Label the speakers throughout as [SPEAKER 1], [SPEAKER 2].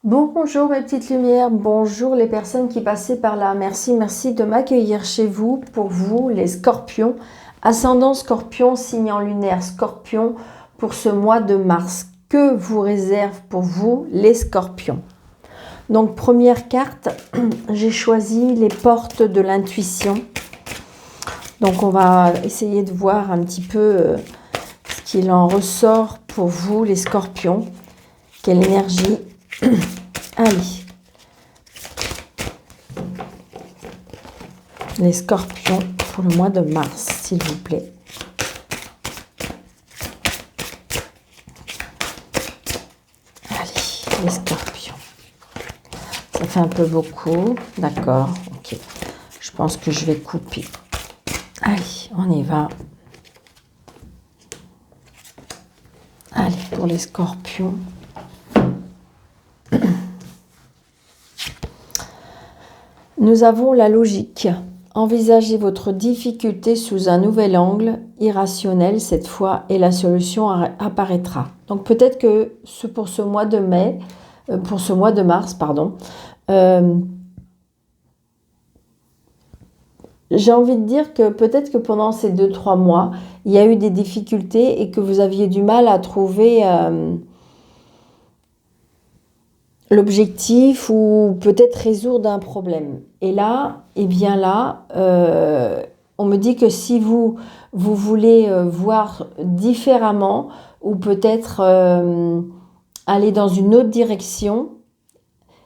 [SPEAKER 1] Bonjour mes petites lumières, bonjour les personnes qui passaient par là. Merci de m'accueillir chez vous. Pour vous, les scorpions, ascendant scorpion, signe lunaire scorpion pour ce mois de mars. Que vous réserve pour vous les scorpions? Donc première carte, j'ai choisi les portes de l'intuition. Donc on va essayer de voir un petit peu ce qu'il en ressort pour vous les scorpions. Quelle énergie? Allez, les scorpions pour le mois de mars, s'il vous plaît. Allez, les scorpions. Ça fait un peu beaucoup, d'accord, ok. Je pense que je vais couper. Allez, on y va. Allez, pour les scorpions. Nous avons la logique. Envisagez votre difficulté sous un nouvel angle, irrationnel cette fois, et la solution apparaîtra. Donc peut-être que pour ce mois de mars, pardon, j'ai envie de dire que peut-être que pendant ces 2-3 mois, il y a eu des difficultés et que vous aviez du mal à trouver l'objectif ou peut-être résoudre un problème. Et là, eh bien là, on me dit que si vous voulez voir différemment ou peut-être aller dans une autre direction,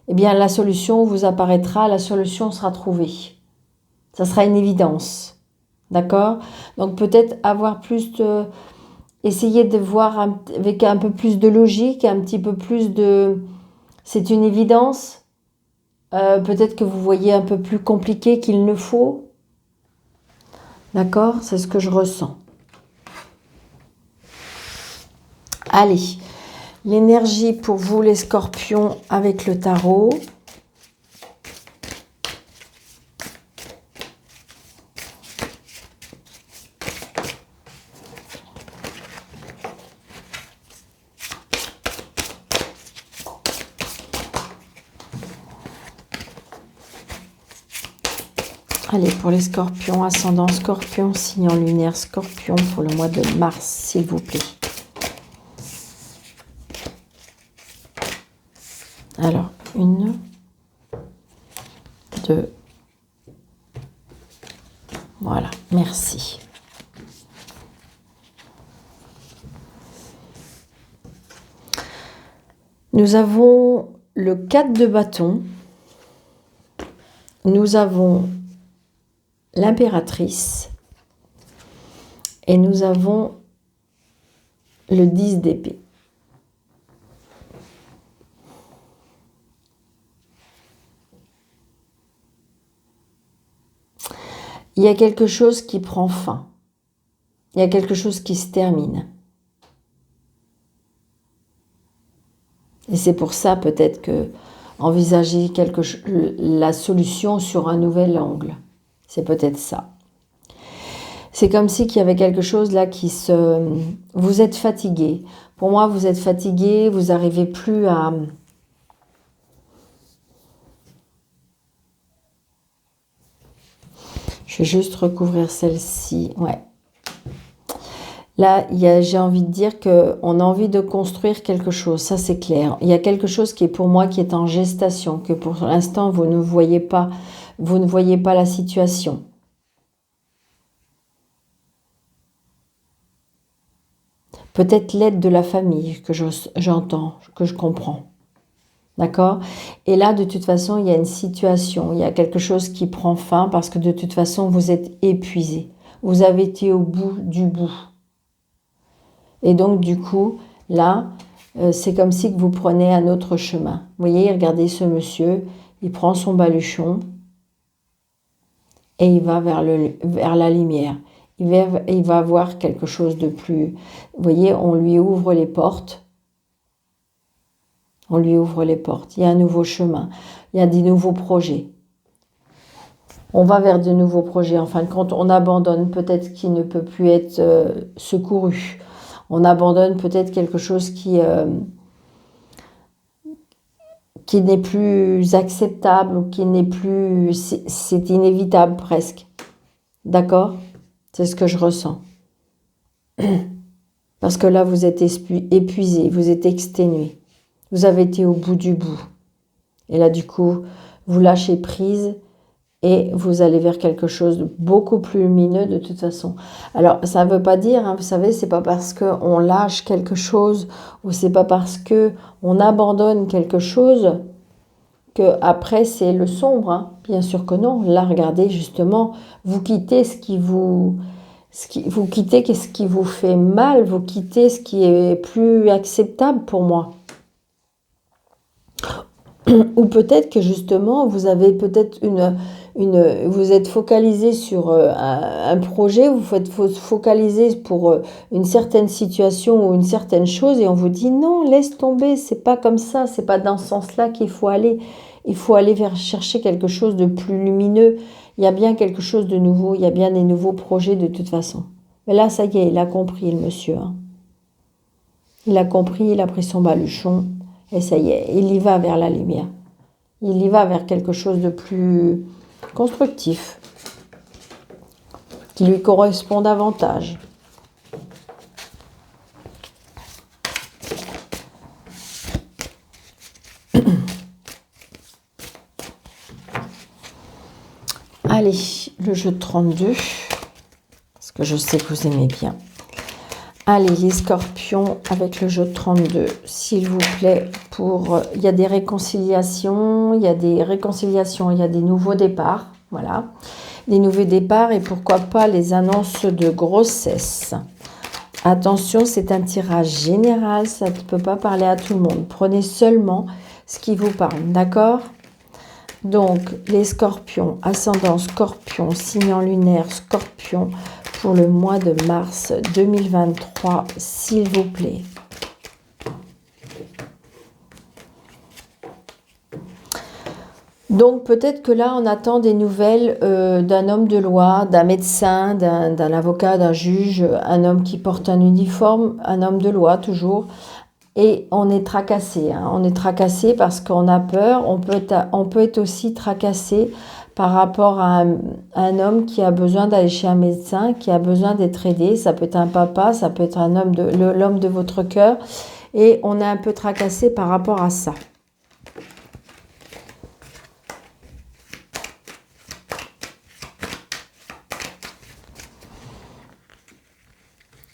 [SPEAKER 1] eh bien la solution vous apparaîtra, la solution sera trouvée. Ça sera une évidence. D'accord? Donc peut-être avoir plus de... Essayer de voir avec un peu plus de logique, un petit peu plus de... C'est une évidence. Peut-être que vous voyez un peu plus compliqué qu'il ne faut. D'accord? C'est ce que je ressens. Allez, l'énergie pour vous les scorpions avec le tarot. Allez, pour les scorpions, ascendant scorpion, signe lunaire scorpion pour le mois de mars, s'il vous plaît. Alors, 1, 2, voilà, merci. Nous avons le 4 de bâton. Nous avons l'impératrice et nous avons le 10 d'épée. Il y a quelque chose qui prend fin. Il y a quelque chose qui se termine. Et c'est pour ça peut-être que envisager la solution sur un nouvel angle. C'est peut-être ça. C'est comme si qu'il y avait quelque chose là qui se... Vous êtes fatigué. Pour moi, vous êtes fatigué, vous n'arrivez plus à... Je vais juste recouvrir celle-ci. Ouais. Là, j'ai envie de dire qu'on a envie de construire quelque chose. Ça, c'est clair. Il y a quelque chose qui est pour moi qui est en gestation, que pour l'instant, vous ne voyez pas la situation. Peut-être l'aide de la famille que j'entends, que je comprends. D'accord? Et là, de toute façon, il y a une situation, il y a quelque chose qui prend fin parce que de toute façon, vous êtes épuisé. Vous avez été au bout du bout. Et donc, du coup, là, c'est comme si que vous prenez un autre chemin. Vous voyez, regardez ce monsieur, il prend son baluchon et il va vers la lumière. Il va voir quelque chose de plus... Vous voyez, on lui ouvre les portes. On lui ouvre les portes. Il y a un nouveau chemin. Il y a des nouveaux projets. On va vers de nouveaux projets. En fin de compte, on abandonne peut-être qui ne peut plus être secouru. On abandonne peut-être quelque chose qui qui n'est plus acceptable ou qui n'est plus... C'est inévitable presque. D'accord? C'est ce que je ressens. Parce que là, vous êtes épuisé, vous êtes exténué. Vous avez été au bout du bout. Et là, du coup, vous lâchez prise et vous allez vers quelque chose de beaucoup plus lumineux de toute façon. Alors, ça ne veut pas dire, hein, vous savez, c'est pas parce qu'on lâche quelque chose ou c'est pas parce qu'on abandonne quelque chose que après c'est le sombre. Hein. Bien sûr que non. Là, regardez, justement, vous quittez vous quittez ce qui vous fait mal, vous quittez ce qui est plus acceptable pour moi. Ou peut-être que justement, vous avez peut-être vous êtes focalisé sur un projet, vous êtes focalisé pour une certaine situation ou une certaine chose et on vous dit non, laisse tomber, c'est pas comme ça, c'est pas dans ce sens-là qu'il faut aller. Il faut aller chercher quelque chose de plus lumineux. Il y a bien quelque chose de nouveau, il y a bien des nouveaux projets de toute façon. Mais là, ça y est, il a compris le monsieur. Hein. Il a compris, il a pris son baluchon. Et ça y est, il y va vers la lumière. Il y va vers quelque chose de plus constructif, qui lui correspond davantage. Allez, le jeu de 32, parce que je sais que vous aimez bien. Allez, les scorpions, avec le jeu de 32, s'il vous plaît, il y a des réconciliations, il y a des nouveaux départs, voilà. Des nouveaux départs et pourquoi pas les annonces de grossesse. Attention, c'est un tirage général, ça ne peut pas parler à tout le monde. Prenez seulement ce qui vous parle, d'accord ? Donc, les scorpions, ascendant scorpion, signe lunaire scorpion, pour le mois de mars 2023, s'il vous plaît. Donc peut-être que là, on attend des nouvelles d'un homme de loi, d'un médecin, d'un avocat, d'un juge, un homme qui porte un uniforme, un homme de loi toujours. Et on est tracassé, hein. On est tracassé parce qu'on a peur. On peut être aussi tracassé par rapport à un homme qui a besoin d'aller chez un médecin, qui a besoin d'être aidé. Ça peut être un papa, ça peut être un homme l'homme de votre cœur. Et on est un peu tracassé par rapport à ça.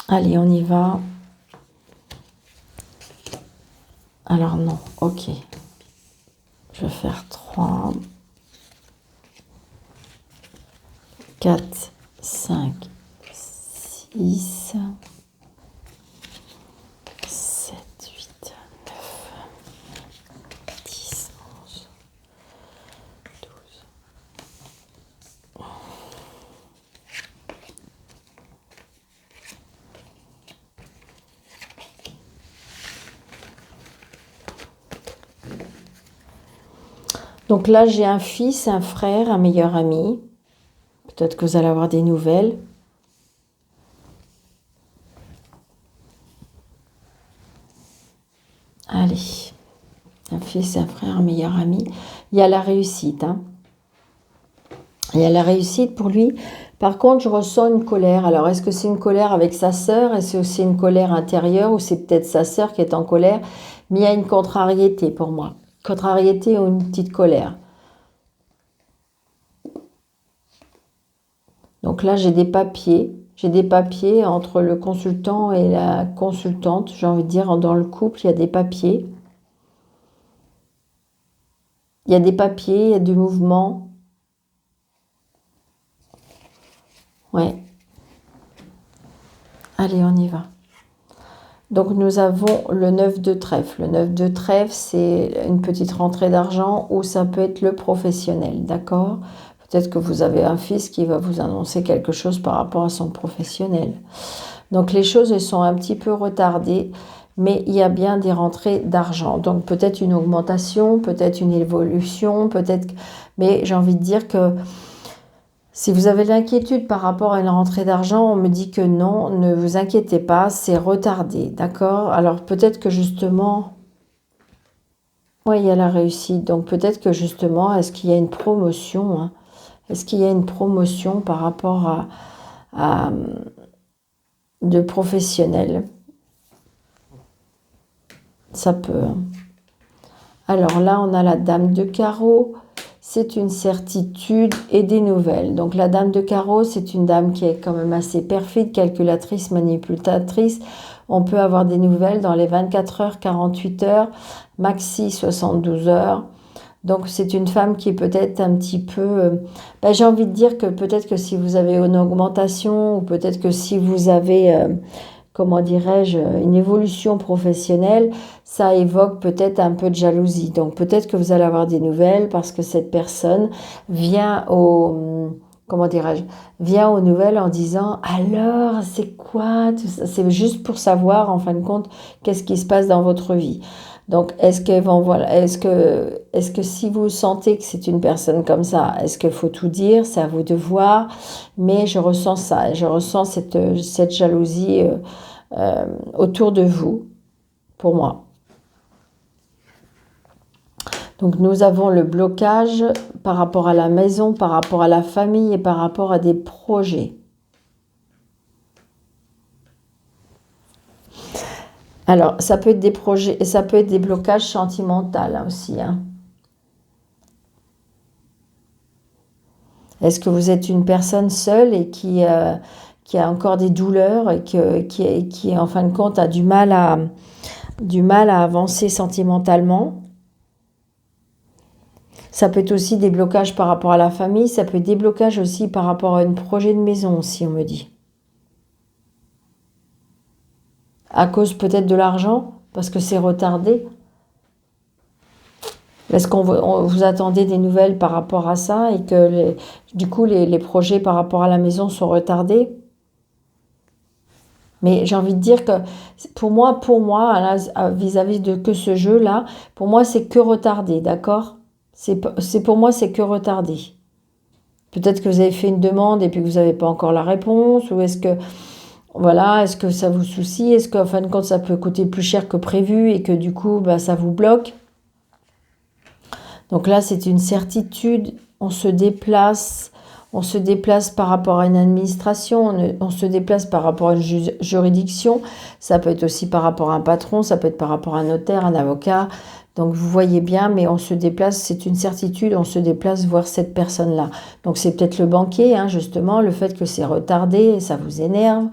[SPEAKER 1] Allez, on y va. Alors non, ok. Je vais faire 3, 4, 5, 6, 7, 8, 9, 10, 11, 12. Donc là, j'ai un fils, un frère, un meilleur ami. Peut-être que vous allez avoir des nouvelles. Allez, un fils, un frère, un meilleur ami. Il y a la réussite. Hein. Il y a la réussite pour lui. Par contre, je ressens une colère. Alors, est-ce que c'est une colère avec sa sœur? Est-ce que c'est une colère intérieure ou c'est peut-être sa sœur qui est en colère? Mais il y a une contrariété pour moi. Contrariété ou une petite colère. Donc là, j'ai des papiers. J'ai des papiers entre le consultant et la consultante. J'ai envie de dire, dans le couple, il y a des papiers. Il y a des papiers, il y a du mouvement. Ouais. Allez, on y va. Donc, nous avons le 9 de trèfle. Le 9 de trèfle, c'est une petite rentrée d'argent ou ça peut être le professionnel, d'accord ? Peut-être que vous avez un fils qui va vous annoncer quelque chose par rapport à son professionnel. Donc, les choses elles sont un petit peu retardées, mais il y a bien des rentrées d'argent. Donc, peut-être une augmentation, peut-être une évolution, peut-être... Mais j'ai envie de dire que si vous avez l'inquiétude par rapport à une rentrée d'argent, on me dit que non, ne vous inquiétez pas, c'est retardé, d'accord? Alors, peut-être que justement... Oui, il y a la réussite. Donc peut-être que justement, est-ce qu'il y a une promotion, hein? Est-ce qu'il y a une promotion par rapport à de professionnels? Ça peut, hein. Alors là, on a la dame de carreau. C'est une certitude et des nouvelles. Donc la dame de carreau, c'est une dame qui est quand même assez perfide, calculatrice, manipulatrice. On peut avoir des nouvelles dans les 24 heures, 48 heures, maxi 72 heures. Donc c'est une femme qui est peut-être un petit peu... j'ai envie de dire que peut-être que si vous avez une augmentation, ou peut-être que si vous avez, comment dirais-je, une évolution professionnelle, ça évoque peut-être un peu de jalousie. Donc peut-être que vous allez avoir des nouvelles parce que cette personne vient au... Comment dirais-je, vient aux nouvelles en disant alors c'est quoi tout ça, c'est juste pour savoir en fin de compte qu'est-ce qui se passe dans votre vie. Donc voilà, est-ce que si vous sentez que c'est une personne comme ça, est-ce qu'il faut tout dire, c'est à vous de voir, mais je ressens ça, je ressens cette jalousie autour de vous, pour moi. Donc nous avons le blocage par rapport à la maison, par rapport à la famille et par rapport à des projets. Alors, ça peut être des projets et ça peut être des blocages sentimentaux hein, aussi. Hein. Est-ce que vous êtes une personne seule et qui a encore des douleurs et qui en fin de compte, a du mal à avancer sentimentalement? Ça peut être aussi des blocages par rapport à la famille, ça peut être des blocages aussi par rapport à un projet de maison aussi, on me dit. À cause peut-être de l'argent, parce que c'est retardé. Est-ce vous attendez des nouvelles par rapport à ça et que du coup les projets par rapport à la maison sont retardés? Mais j'ai envie de dire que pour moi, vis-à-vis de que ce jeu-là, pour moi c'est que retardé, d'accord? Pour moi c'est que retardé. Peut-être que vous avez fait une demande et puis que vous n'avez pas encore la réponse, ou est-ce que ça vous soucie? Est-ce qu'en fin de compte ça peut coûter plus cher que prévu et que du coup ça vous bloque? Donc là, c'est une certitude, on se déplace par rapport à une administration, on se déplace par rapport à une juridiction, ça peut être aussi par rapport à un patron, ça peut être par rapport à un notaire, un avocat. Donc vous voyez bien, mais on se déplace, c'est une certitude, on se déplace voir cette personne-là. Donc c'est peut-être le banquier, hein, justement, le fait que c'est retardé, ça vous énerve.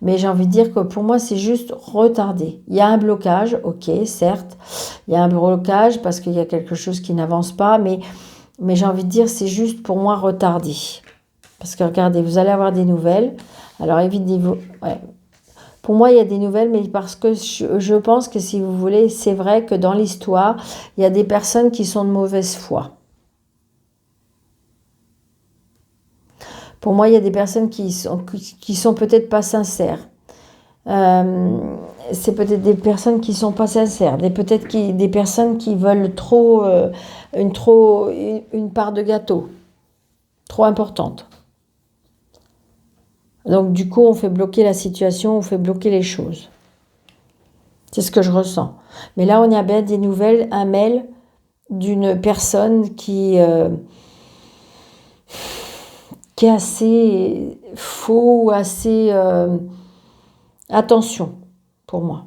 [SPEAKER 1] Mais j'ai envie de dire que pour moi, c'est juste retardé. Il y a un blocage, ok, certes. Il y a un blocage parce qu'il y a quelque chose qui n'avance pas, mais j'ai envie de dire, c'est juste pour moi retardé. Parce que regardez, vous allez avoir des nouvelles. Alors évidemment, ouais. Pour moi, il y a des nouvelles, mais parce que je pense que si vous voulez, c'est vrai que dans l'histoire, il y a des personnes qui sont de mauvaise foi. Pour moi, il y a des personnes qui sont peut-être pas sincères. C'est peut-être des personnes qui sont pas sincères, des personnes qui veulent trop, une part de gâteau, trop importante. Donc du coup, on fait bloquer la situation, on fait bloquer les choses. C'est ce que je ressens. Mais là, on a bien des nouvelles, un mail d'une personne qui est assez faux, assez... attention, pour moi.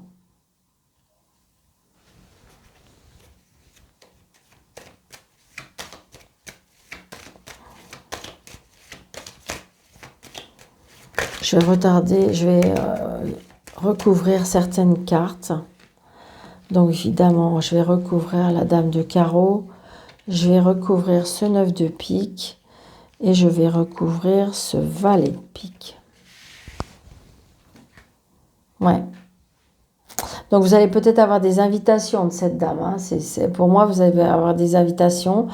[SPEAKER 1] Je vais recouvrir certaines cartes. Donc évidemment, je vais recouvrir la dame de carreau, je vais recouvrir ce 9 de pique et je vais recouvrir ce valet de pique. Ouais. Donc vous allez peut-être avoir des invitations de cette dame. Hein. Pour moi, vous allez avoir des invitations.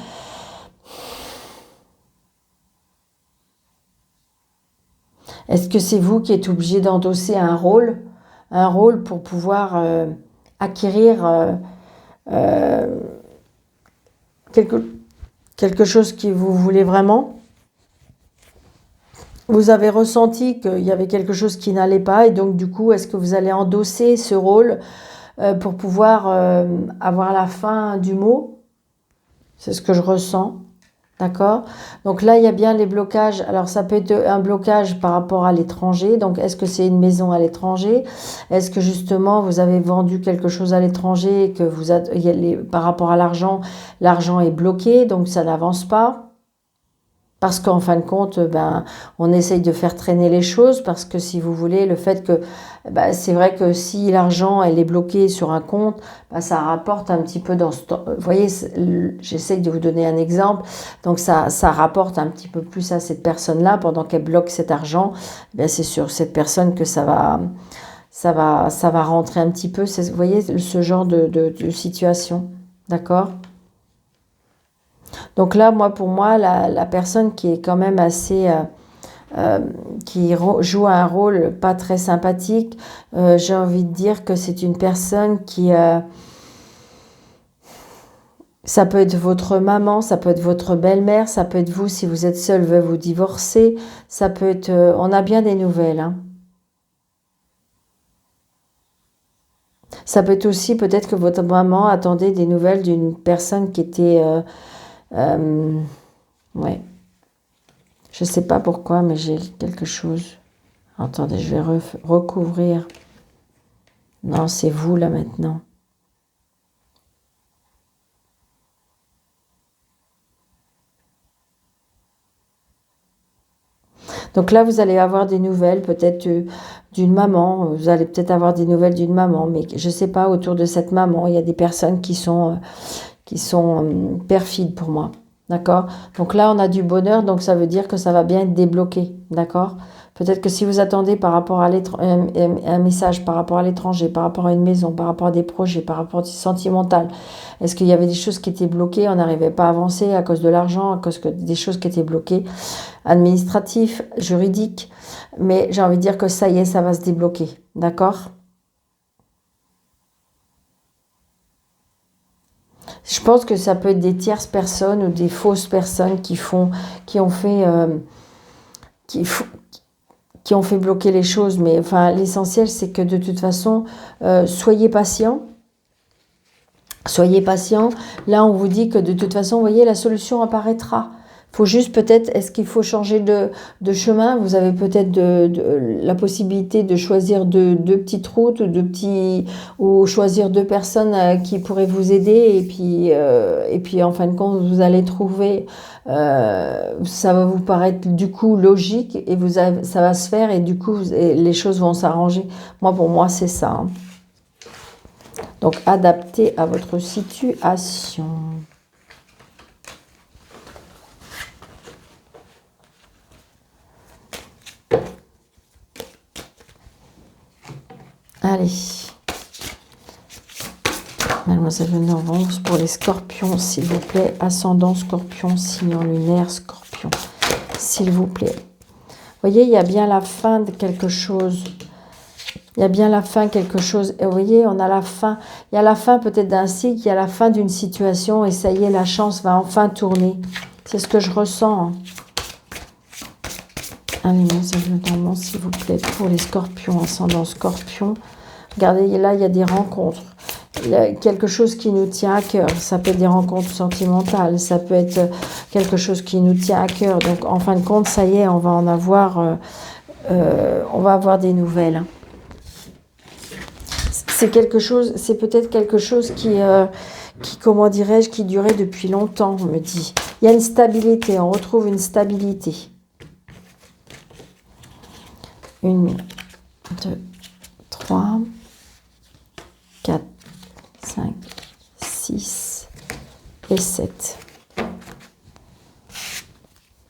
[SPEAKER 1] Est-ce que c'est vous qui êtes obligé d'endosser un rôle pour pouvoir acquérir quelque chose que vous voulez vraiment? Vous avez ressenti qu'il y avait quelque chose qui n'allait pas et donc du coup, est-ce que vous allez endosser ce rôle pour pouvoir avoir la fin du mot. C'est ce que je ressens. D'accord? Donc là, il y a bien les blocages. Alors, ça peut être un blocage par rapport à l'étranger. Donc, est-ce que c'est une maison à l'étranger? Est-ce que justement, vous avez vendu quelque chose à l'étranger et que par rapport à l'argent, l'argent est bloqué, donc ça n'avance pas? Parce qu'en fin de compte, on essaye de faire traîner les choses parce que si vous voulez, le fait que c'est vrai que si l'argent elle est bloqué sur un compte, ça rapporte un petit peu dans ce temps. Vous voyez, j'essaye de vous donner un exemple. Donc ça rapporte un petit peu plus à cette personne-là pendant qu'elle bloque cet argent. C'est sur cette personne que ça va rentrer un petit peu. Vous voyez, ce genre de situation. D'accord? Donc là, pour moi, la personne qui est quand même assez... qui joue un rôle pas très sympathique, j'ai envie de dire que c'est une personne qui... ça peut être votre maman, ça peut être votre belle-mère, ça peut être vous si vous êtes seul, veuve ou divorcé, ça peut être... on a bien des nouvelles, hein. Ça peut être aussi peut-être que votre maman attendait des nouvelles d'une personne qui était... ouais. Je sais pas pourquoi, mais j'ai quelque chose. Attendez, je vais recouvrir. Non, c'est vous là maintenant. Donc là, vous allez avoir des nouvelles peut-être d'une maman. Vous allez peut-être avoir des nouvelles d'une maman, mais je ne sais pas, autour de cette maman, il y a des personnes qui sont perfides pour moi. D'accord? Donc là, on a du bonheur, donc ça veut dire que ça va bien être débloqué. D'accord? Peut-être que si vous attendez par rapport à un message, par rapport à l'étranger, par rapport à une maison, par rapport à des projets, par rapport à du sentimental, est-ce qu'il y avait des choses qui étaient bloquées, on n'arrivait pas à avancer à cause de l'argent, à cause des choses qui étaient bloquées, administratifs, juridiques, mais j'ai envie de dire que ça y est, ça va se débloquer. D'accord? Je pense que ça peut être des tierces personnes ou des fausses personnes qui ont fait bloquer les choses. Mais enfin, l'essentiel, c'est que de toute façon, soyez patient. Soyez patient. Là, on vous dit que de toute façon, vous voyez, la solution apparaîtra. Il faut juste peut-être, est-ce qu'il faut changer de chemin? Vous avez peut-être la possibilité de choisir deux petites routes ou choisir deux personnes qui pourraient vous aider. Et puis, en fin de compte, vous allez trouver, ça va vous paraître du coup logique et ça va se faire et du coup, les choses vont s'arranger. Pour moi, c'est ça. Hein. Donc, adapté à votre situation. Allez. Mademoiselle Lenormand, pour les scorpions, s'il vous plaît. Ascendant scorpion, signe lunaire scorpion. S'il vous plaît. Vous voyez, il y a bien la fin de quelque chose. Il y a bien la fin quelque chose. Et vous voyez, on a la fin. Il y a la fin peut-être d'un cycle, il y a la fin d'une situation. Et ça y est, la chance va enfin tourner. C'est ce que je ressens. Hein. Allez, mademoiselle Lenormand, s'il vous plaît, pour les scorpions, ascendant scorpion. Regardez, là, il y a des rencontres. Il y a quelque chose qui nous tient à cœur. Ça peut être des rencontres sentimentales. Ça peut être quelque chose qui nous tient à cœur. Donc, en fin de compte, ça y est, on va en avoir... on va avoir des nouvelles. C'est peut-être quelque chose qui comment dirais-je, qui durait depuis longtemps, on me dit. Il y a une stabilité, on retrouve une stabilité. 1, 2, 3, 4, 5, 6 et 7. Vous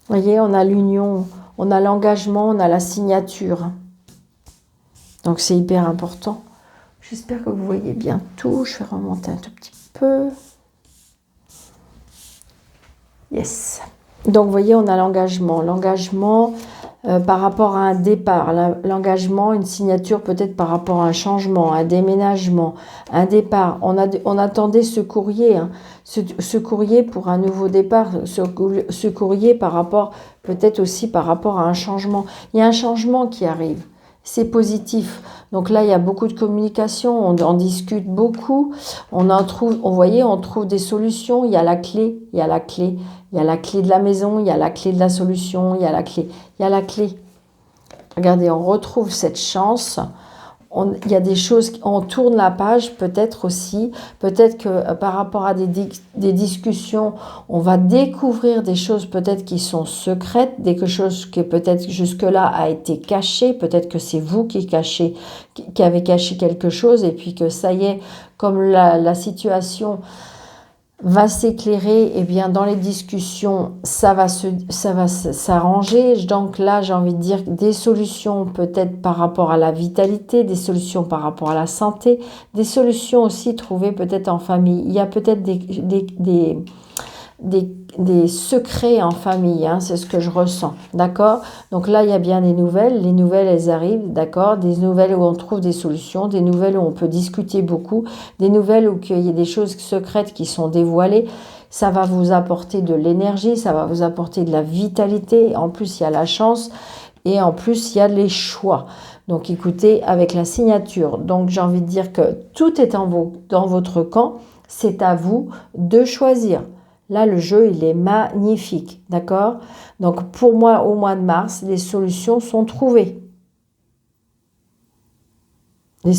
[SPEAKER 1] voyez, on a l'union, on a l'engagement, on a la signature. Donc, c'est hyper important. J'espère que vous voyez bien tout. Je vais remonter un tout petit peu. Yes. Donc, vous voyez, on a l'engagement. L'engagement par rapport à un départ. L'engagement, une signature peut-être par rapport à un changement, un déménagement, un départ. On attendait ce courrier. Hein, ce courrier pour un nouveau départ. Ce courrier par rapport, peut-être aussi par rapport à un changement. Il y a un changement qui arrive. c'est positif. Donc là, il y a beaucoup de communication, on en discute beaucoup, on en trouve, on voyez, on trouve des solutions, il y a la clé, il y a la clé, il y a la clé de la maison, il y a la clé de la solution, il y a la clé, il y a la clé. Regardez, on retrouve cette chance. Il y a des choses, on tourne la page peut-être aussi, peut-être que par rapport à des discussions, on va découvrir des choses peut-être qui sont secrètes, quelque chose qui peut-être jusque-là a été caché, peut-être que c'est vous qui avez caché quelque chose et puis que ça y est, comme la situation va s'éclairer, et bien dans les discussions, ça va s'arranger. Donc là, j'ai envie de dire des solutions peut-être par rapport à la vitalité, des solutions par rapport à la santé, des solutions aussi trouvées peut-être en famille. Il y a peut-être des secrets en famille, hein, c'est ce que je ressens, d'accord? Donc là, il y a bien des nouvelles, les nouvelles, elles arrivent, d'accord? Des nouvelles où on trouve des solutions, des nouvelles où on peut discuter beaucoup, des nouvelles où il y a des choses secrètes qui sont dévoilées. Ça va vous apporter de l'énergie, ça va vous apporter de la vitalité, en plus, il y a la chance, et en plus, il y a les choix. Donc écoutez, avec la signature, donc j'ai envie de dire que tout est dans votre camp, c'est à vous de choisir. Là, le jeu, il est magnifique, d'accord? Donc, pour moi, au mois de mars, les solutions sont trouvées. Les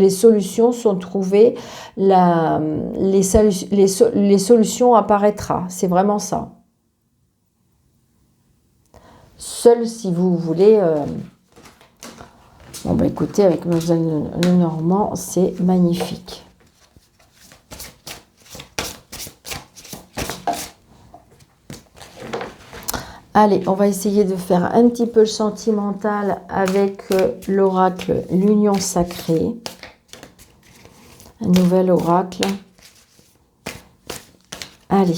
[SPEAKER 1] solutions sont trouvées, les solutions apparaîtront. C'est vraiment ça. Seul si vous voulez... Bon, bah écoutez, avec Mademoiselle Lenormand, c'est magnifique. Allez, on va essayer de faire un petit peu le sentimental avec l'oracle l'union sacrée. Un nouvel oracle. Allez.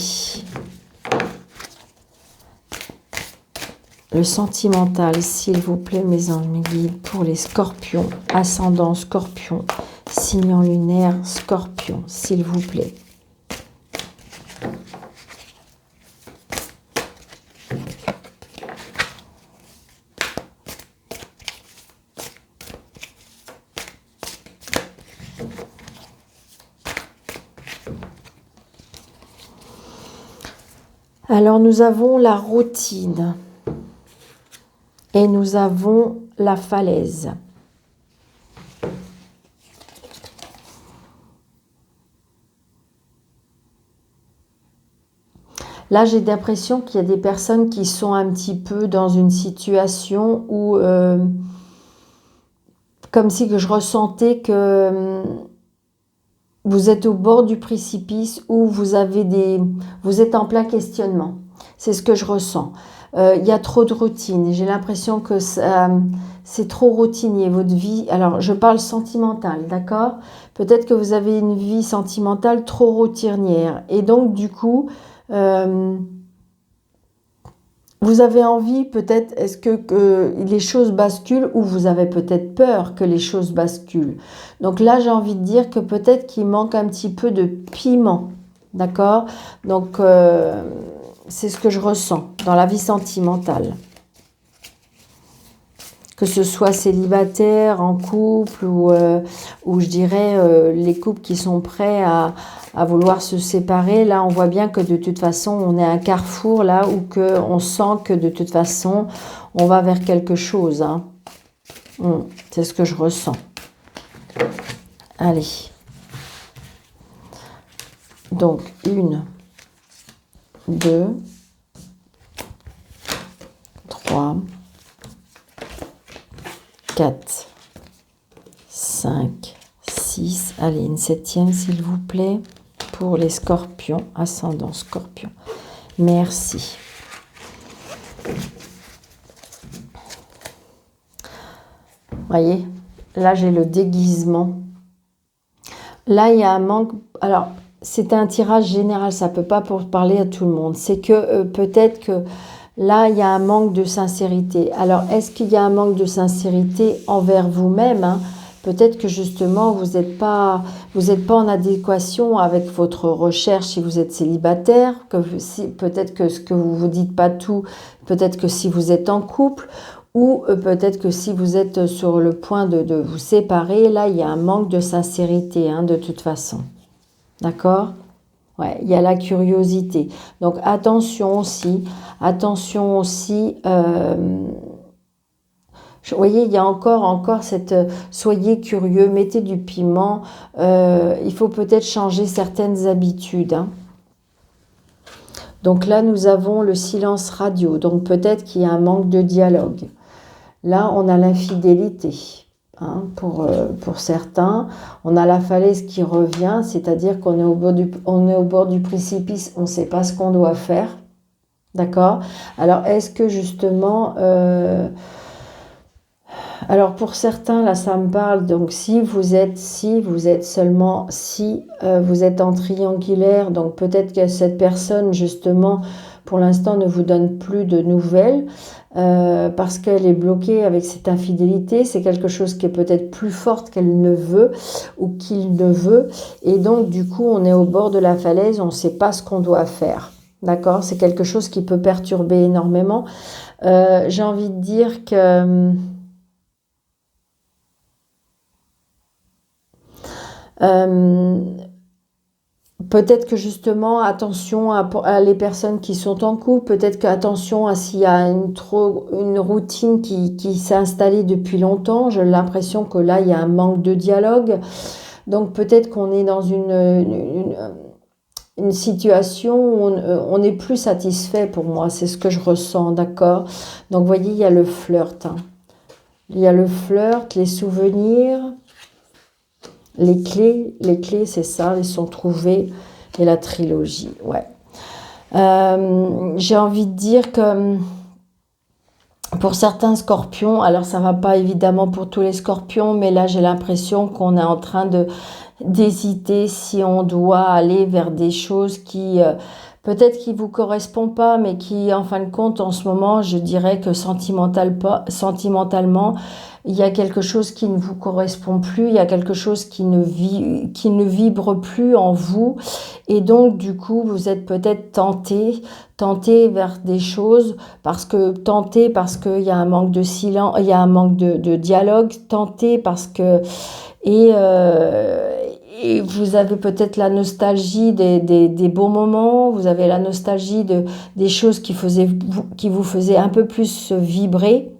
[SPEAKER 1] Le sentimental, s'il vous plaît, mes anges, mes guides, pour les scorpions, ascendant scorpion, signe lunaire scorpion, s'il vous plaît. Alors, nous avons la routine et nous avons la falaise. Là, j'ai l'impression qu'il y a des personnes qui sont un petit peu dans une situation où, comme si que je ressentais que vous êtes au bord du précipice où vous êtes en plein questionnement. C'est ce que je ressens. Il y a trop de routine. J'ai l'impression que c'est trop routinier, votre vie. Alors, je parle sentimentale, d'accord? Peut-être que vous avez une vie sentimentale trop routinière. Et donc, du coup, vous avez envie, peut-être, est-ce que les choses basculent ou vous avez peut-être peur que les choses basculent. Donc là, j'ai envie de dire que peut-être qu'il manque un petit peu de piment, d'accord? Donc, c'est ce que je ressens dans la vie sentimentale. Que ce soit célibataire, en couple ou je dirais les couples qui sont prêts à vouloir se séparer. Là, on voit bien que de toute façon, on est à un carrefour là où on sent que de toute façon, on va vers quelque chose. Hein. C'est ce que je ressens. Allez. Donc, 1, 2, 3, 4, 5, 6. Allez, une 7e, s'il vous plaît, pour les scorpions, ascendant scorpion. Merci. Voyez, là, j'ai le déguisement. Là, il y a un manque... Alors, c'est un tirage général, ça ne peut pas pour parler à tout le monde. C'est que peut-être que là, il y a un manque de sincérité. Alors, est-ce qu'il y a un manque de sincérité envers vous-même, hein? Peut-être que justement, vous n'êtes pas en adéquation avec votre recherche si vous êtes célibataire. Peut-être que ce que vous ne vous dites pas tout, peut-être que si vous êtes en couple, ou peut-être que si vous êtes sur le point de vous séparer, là, il y a un manque de sincérité, hein, de toute façon. D'accord? Ouais, il y a la curiosité. Donc, attention aussi. Vous voyez, il y a encore cette... soyez curieux, mettez du piment. Il faut peut-être changer certaines habitudes, hein. Donc là, nous avons le silence radio. Donc peut-être qu'il y a un manque de dialogue. Là, on a l'infidélité, hein, pour certains. On a la falaise qui revient, c'est-à-dire qu'on est on est au bord du précipice, on ne sait pas ce qu'on doit faire. D'accord? Alors, est-ce que justement... alors pour certains, là ça me parle, donc si vous êtes en triangulaire, donc peut-être que cette personne justement pour l'instant ne vous donne plus de nouvelles parce qu'elle est bloquée avec cette infidélité, c'est quelque chose qui est peut-être plus forte qu'elle ne veut ou qu'il ne veut, et donc du coup on est au bord de la falaise, on ne sait pas ce qu'on doit faire. D'accord? C'est quelque chose qui peut perturber énormément. J'ai envie de dire que... peut-être que justement, attention à les personnes qui sont en couple, peut-être qu'attention à s'il y a une routine qui s'est installée depuis longtemps. J'ai l'impression que là, il y a un manque de dialogue. Donc peut-être qu'on est dans une situation où on n'est plus satisfait pour moi. C'est ce que je ressens, d'accord? Donc vous voyez, il y a le flirt, hein. Il y a le flirt, les souvenirs... Les clés, c'est ça, elles sont trouvées. Et la trilogie, ouais. J'ai envie de dire que pour certains scorpions, alors ça ne va pas évidemment pour tous les scorpions, mais là j'ai l'impression qu'on est en train d'hésiter si on doit aller vers des choses qui... peut-être qui ne vous correspondent pas, mais qui, en fin de compte, en ce moment, je dirais que sentimentalement, il y a quelque chose qui ne vous correspond plus, il y a quelque chose qui ne vibre plus en vous. Et donc, du coup, vous êtes peut-être tenté vers des choses, parce qu'il y a un manque de silence, il y a un manque de dialogue, tenté parce que... Et vous avez peut-être la nostalgie des beaux moments, vous avez la nostalgie des choses qui vous faisaient un peu plus vibrer.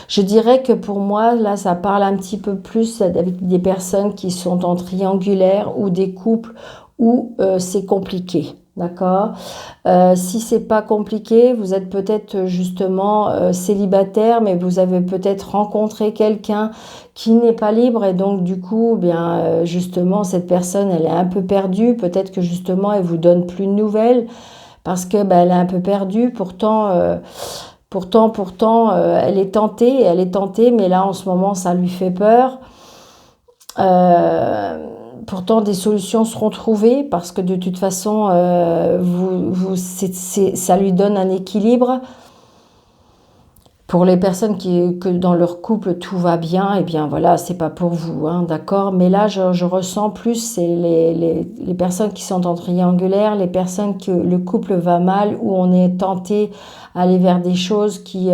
[SPEAKER 1] Je dirais que pour moi, là, ça parle un petit peu plus avec des personnes qui sont en triangulaire ou des couples où c'est compliqué. D'accord? Si c'est pas compliqué, vous êtes peut-être justement célibataire, mais vous avez peut-être rencontré quelqu'un qui n'est pas libre et donc du coup, bien justement, cette personne, elle est un peu perdue. Peut-être que justement, elle vous donne plus de nouvelles parce que elle est un peu perdue. Pourtant, elle est tentée, mais là, en ce moment, ça lui fait peur. Pourtant, des solutions seront trouvées parce que de toute façon, ça lui donne un équilibre. Pour les personnes que dans leur couple tout va bien, eh bien voilà, c'est pas pour vous, hein, d'accord? Mais là, je ressens plus, c'est les personnes qui sont en triangulaire, les personnes que le couple va mal, où on est tenté d'aller vers des choses qui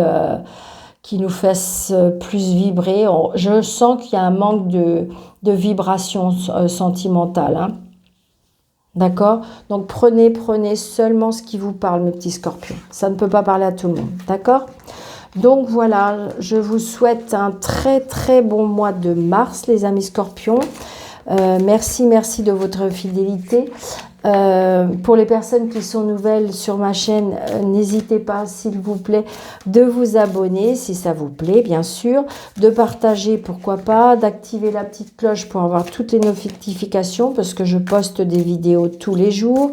[SPEAKER 1] nous fassent plus vibrer. Je sens qu'il y a un manque de vibration sentimentale, hein. D'accord? Donc prenez seulement ce qui vous parle, mes petits scorpions. Ça ne peut pas parler à tout le monde, d'accord? Donc voilà, je vous souhaite un très très bon mois de mars, les amis scorpions. Merci de votre fidélité. Pour les personnes qui sont nouvelles sur ma chaîne, n'hésitez pas, s'il vous plaît, de vous abonner si ça vous plaît, bien sûr, de partager, pourquoi pas, d'activer la petite cloche pour avoir toutes les notifications parce que je poste des vidéos tous les jours,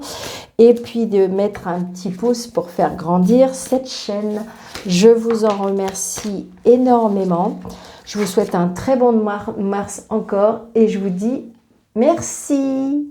[SPEAKER 1] et puis de mettre un petit pouce pour faire grandir cette chaîne. Je vous en remercie énormément. Je vous souhaite un très bon mars encore et je vous dis merci.